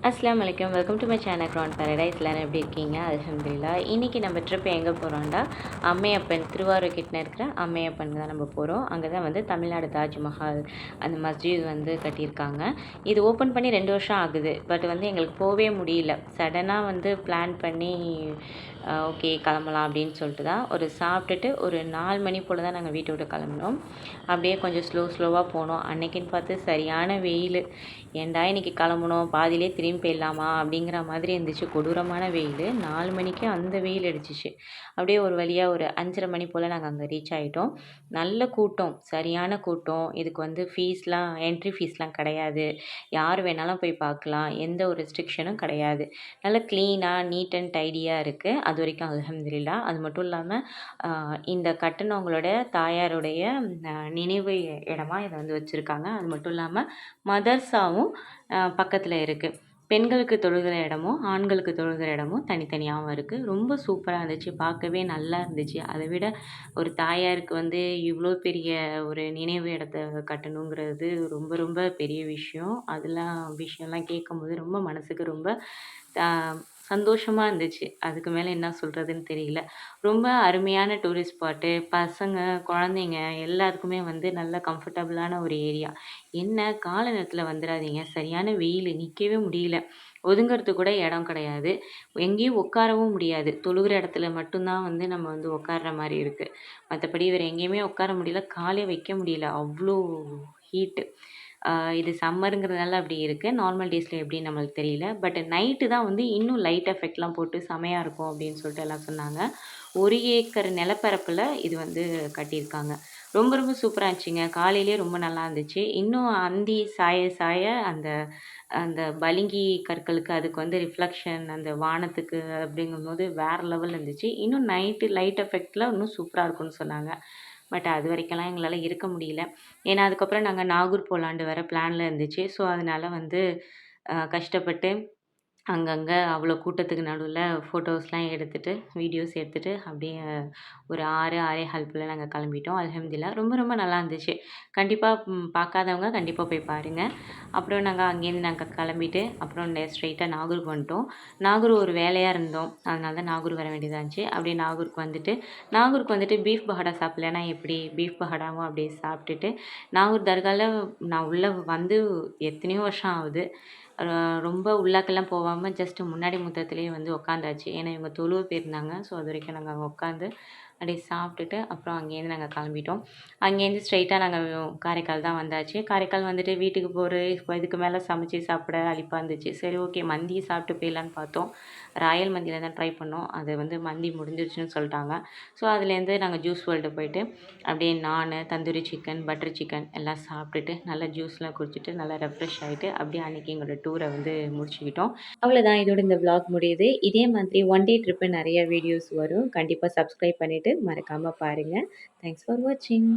அஸ்ஸலாமு அலைக்கும். Welcome to my channel ground paradise. எல்லாரும் எப்படி இருக்கீங்க? அல்ஹம்துலில்லாஹ். இன்றைக்கி நம்ம ட்ரிப் எங்கே போகிறோம்டா, அம்மையப்பன் திருவாரூர் கிட்ட இருக்கிற அம்மையப்பனுக்கு தான் நம்ம போகிறோம். அங்கே தான் வந்து தமிழ்நாடு தாஜ்மஹால் அந்த மஸ்ஜித் வந்து கட்டியிருக்காங்க. இது ஓப்பன் பண்ணி 2 வருஷம் ஆகுது. பட் வந்து எங்களுக்கு போகவே முடியல. சடனாக வந்து பிளான் பண்ணி ஓகே கிளம்பலாம் அப்படின்னு சொல்லிட்டு தான் சாப்பிட்டுட்டு ஒரு 4 மணி போல் தான் நாங்கள் வீட்டை விட்டு கிளம்பினோம். அப்படியே கொஞ்சம் ஸ்லோவாக போனோம். அன்னைக்குன்னு பார்த்து சரியான வெயில். ஏன்டா இன்றைக்கி கிளம்பணும், பாதியிலே திரும்பி போயிடலாமா அப்படிங்கிற மாதிரி இருந்துச்சு. கொடூரமான வெயில். 4 மணிக்கு அந்த வெயில் அடிச்சிச்சு. அப்படியே ஒரு வழியாக ஒரு 5:30 மணி போல் நாங்கள் அங்கே ரீச் ஆகிட்டோம். நல்ல கூட்டம், சரியான கூட்டம். இதுக்கு வந்து என்ட்ரி ஃபீஸ்லாம் கிடையாது. யார் வேணாலும் போய் பார்க்கலாம். எந்த ஒரு ரெஸ்ட்ரிக்ஷனும் கிடையாது. நல்லா க்ளீனாக நீட் அண்ட் டைடியாக இருக்குது. அது வரைக்கும் அல்ஹம்துலில்லாஹ். அது மட்டும் இல்லாமல் இந்த கட்டுனவங்களோட தாயாருடைய நினைவு இடமா இதை வந்து வச்சுருக்காங்க. அது மட்டும் இல்லாமல் மதர்ஸாவும் பக்கத்தில் இருக்குது. பெண்களுக்கு தொழுகிற இடமும் ஆண்களுக்கு தொழுகிற இடமும் தனித்தனியாகவும் இருக்குது. ரொம்ப சூப்பராக இருந்துச்சு. பார்க்கவே நல்லா இருந்துச்சு. அதை விட ஒரு தாயாருக்கு வந்து இவ்வளோ பெரிய ஒரு நினைவு இடத்த கட்டணுங்கிறது ரொம்ப ரொம்ப பெரிய விஷயம். விஷயம்லாம் கேட்கும்போது ரொம்ப மனசுக்கு ரொம்ப சந்தோஷமாக இருந்துச்சு. அதுக்கு மேலே என்ன சொல்கிறதுன்னு தெரியல. ரொம்ப அருமையான டூரிஸ்ட் ஸ்பாட்டு. பசங்க, குழந்தைங்க எல்லாத்துக்குமே வந்து நல்ல கம்ஃபர்டபுளான ஒரு ஏரியா. என்ன காலை நேரத்தில் வந்துடாதீங்க. சரியான வெயில், நிற்கவே முடியல. ஒதுங்கிறதுக்கு கூட இடம் கிடையாது. எங்கேயும் உட்காரவும் முடியாது. தொழுகிற இடத்துல மட்டும்தான் வந்து நம்ம வந்து உட்கார்ற மாதிரி இருக்குது. மற்றபடி வேறு எங்கேயுமே உட்கார முடியல. காலே வைக்க முடியல. அவ்வளோ ஹீட்டு. இது சம்மருங்கிறதுனால அப்படி இருக்குது. நார்மல் டேஸில் எப்படின்னு நம்மளுக்கு தெரியல. பட் நைட்டு தான் வந்து இன்னும் லைட் எஃபெக்ட்லாம் போட்டு செமையாக இருக்கும் அப்படின்னு சொல்லிட்டு எல்லாம் சொன்னாங்க. 1 ஏக்கர் நிலப்பரப்பில் இது வந்து கட்டியிருக்காங்க. ரொம்ப ரொம்ப சூப்பராக இருந்துச்சுங்க. காலையிலேயே ரொம்ப நல்லா இருந்துச்சு. இன்னும் அந்தி சாய சாய அந்த அந்த பளிங்கி கற்களுக்கு அதுக்கு வந்து ரிஃப்ளெக்ஷன் அந்த வானத்துக்கு அப்படிங்கும்போது வேறு லெவலில் இருந்துச்சு. இன்னும் நைட்டு லைட் எஃபெக்டில் இன்னும் சூப்பராக இருக்கும்னு சொன்னாங்க. பட் அது வரைக்கும்லாம் எங்களால் இருக்க முடியல. ஏன்னா அதுக்கப்புறம் நாங்கள் நாகூர் போகலான்ட்டு வேறு பிளானில் இருந்துச்சு. ஸோ அதனால் வந்து கஷ்டப்பட்டு அங்கங்கே அவ்வளோ கூட்டத்துக்கு நடுவில் ஃபோட்டோஸ்லாம் எடுத்துகிட்டு, வீடியோஸ் எடுத்துகிட்டு அப்படியே ஒரு 6:15 போல் நாங்கள் கிளம்பிட்டோம். அல்ஹம்துலில்லாஹ். ரொம்ப ரொம்ப நல்லா இருந்துச்சு. கண்டிப்பாக பார்க்காதவங்க கண்டிப்பாக போய் பாருங்கள். அப்புறம் அங்கேருந்து கிளம்பிட்டு அப்புறம் ஸ்ட்ரெயிட்டாக நாகூருக்கு வந்துட்டோம். நாகூர் ஒரு வேலையாக இருந்தோம். அதனால தான் நாகூர் வர வேண்டியதாக இருந்துச்சு. அப்படியே நாகூருக்கு வந்துட்டு பீஃப் பகோடா சாப்பிட்லன்னா எப்படி? பீஃப் பகோடாவும் அப்படியே சாப்பிட்டுட்டு நாகூர் தர்காவில் நான் உள்ளே வந்து எத்தனையோ வருஷம் ஆகுது. ரொம்ப உள்ளாக்கெல்லாம் போகாம ஜஸ்ட் முன்னாடி முத்தத்திலேயே வந்து உட்காந்தாச்சு. ஏன்னா இவங்க தொழுவ போயிருந்தாங்க. ஸோ அது வரைக்கும் நாங்கள் அங்கே உட்காந்து அப்படியே சாப்பிட்டுட்டு அப்புறம் அங்கேருந்து நாங்கள் கிளம்பிட்டோம். அங்கேருந்து ஸ்ட்ரெயிட்டாக நாங்கள் காரைக்கால் தான் வந்தாச்சு. காரைக்கால் வந்துட்டு வீட்டுக்கு இதுக்கு மேலே சமைச்சு சாப்பிட அலுப்பாக இருந்துச்சு. சரி ஓகே மந்தி சாப்பிட்டு போயிடலான்னு பார்த்தோம். ராயல் மந்தியில் தான் ட்ரை பண்ணோம். அது வந்து மந்தி முடிஞ்சிருச்சுன்னு சொல்லிட்டாங்க. ஸோ அதுலேருந்து நாங்கள் ஜூஸ் வேர்ல்டு போயிட்டு அப்படியே நானு, தந்தூரி சிக்கன், பட்டர் சிக்கன் எல்லாம் சாப்பிட்டுட்டு நல்லா ஜூஸ்லாம் குடிச்சிட்டு நல்லா ரெஃப்ரெஷ் ஆகிட்டு அப்படியே அன்றைக்கி எங்களோட டூரை வந்து முடிச்சுக்கிட்டோம். அவ்வளோதான், இதோட இந்த விளாக் முடியுது. இதே மாதிரி ஒன் டே ட்ரிப்பு நிறைய வீடியோஸ் வரும். கண்டிப்பாக சப்ஸ்கிரைப் பண்ணிவிட்டு மறக்காமல் பாருங்கள். தேங்க்ஸ் ஃபார் வாட்சிங்.